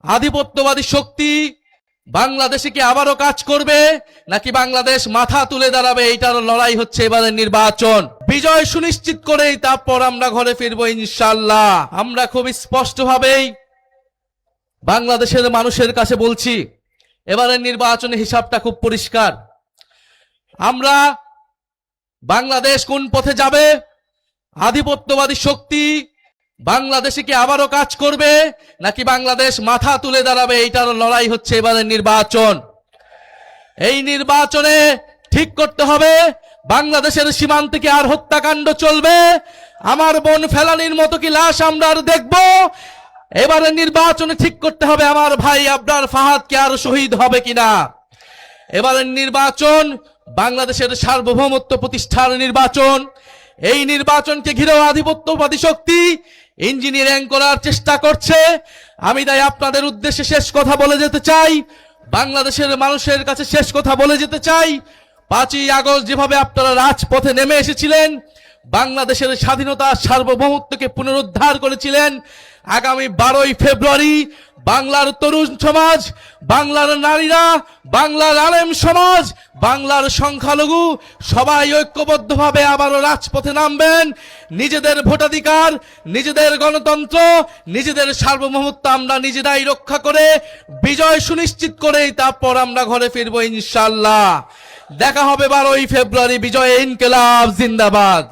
আধিপত্যবাদী শক্তি বাংলাদেশে কি আবারও কাজ করবে নাকি বাংলাদেশ মাথা তুলে দাঁড়াবে? এইটার লড়াই হচ্ছে এবারের নির্বাচন। বিজয় সুনিশ্চিত করেই তারপর আমরা ঘরে ফিরবো ইনশাআল্লাহ। আমরা খুব স্পষ্টভাবেই বাংলাদেশের মানুষের কাছে বলছি, এবারের নির্বাচনের হিসাবটা খুব পরিষ্কার। আমরা বাংলাদেশ কোন পথে যাবে, আধিপত্যবাদী শক্তি বাংলাদেশে কি আবারও কাজ করবে নাকি বাংলাদেশ মাথা তুলে দাঁড়াবে? এইটার লড়াই হচ্ছে এবারের নির্বাচন। এই নির্বাচনে ঠিক করতে হবে বাংলাদেশের সীমান্তে কি আর হত্যাকাণ্ড চলবে? আমার বোন ফেলানির মতো কি লাশ আমরা আর দেখব? এবারের নির্বাচনে ঠিক করতে হবে আমার ভাই আবরার ফাহাদ কি আর শহীদ হবে কিনা। এবারের নির্বাচন বাংলাদেশের সার্বভৌমত্ব প্রতিষ্ঠার নির্বাচন। এই নির্বাচনকে ঘিরেও আধিপত্যবাদী শক্তি ইঞ্জিনিয়ারিং করার চেষ্টা করছে। আমি তাই আপনাদের উদ্দেশ্যে শেষ কথা বলে যেতে চাই, বাংলাদেশের মানুষের কাছে শেষ কথা বলে যেতে চাই, 5ই আগস্ট যেভাবে আপনারা রাজপথে নেমে এসেছিলেন, বাংলাদেশের স্বাধীনতা সার্বভৌমত্বকে পুনরুদ্ধার করেছিলেন, আগামী 12ই ফেব্রুয়ারি বাংলার তরুণ সমাজ, বাংলার নারীরা, বাংলার আলেম সমাজ, বাংলার সংখ্যালঘু সবাই ঐক্যবদ্ধভাবে আবারও রাজপথে নামবেন। নিজেদের ভোটাধিকার, নিজেদের গণতন্ত্র, নিজেদের সার্বভৌমত্ব আমরা নিজেরাই রক্ষা করে বিজয় সুনিশ্চিত করেই তারপর আমরা ঘরে ফিরবো ইনশাআল্লাহ। দেখা হবে 12ই ফেব্রুয়ারি। বিজয় ইনকিলাব জিন্দাবাদ।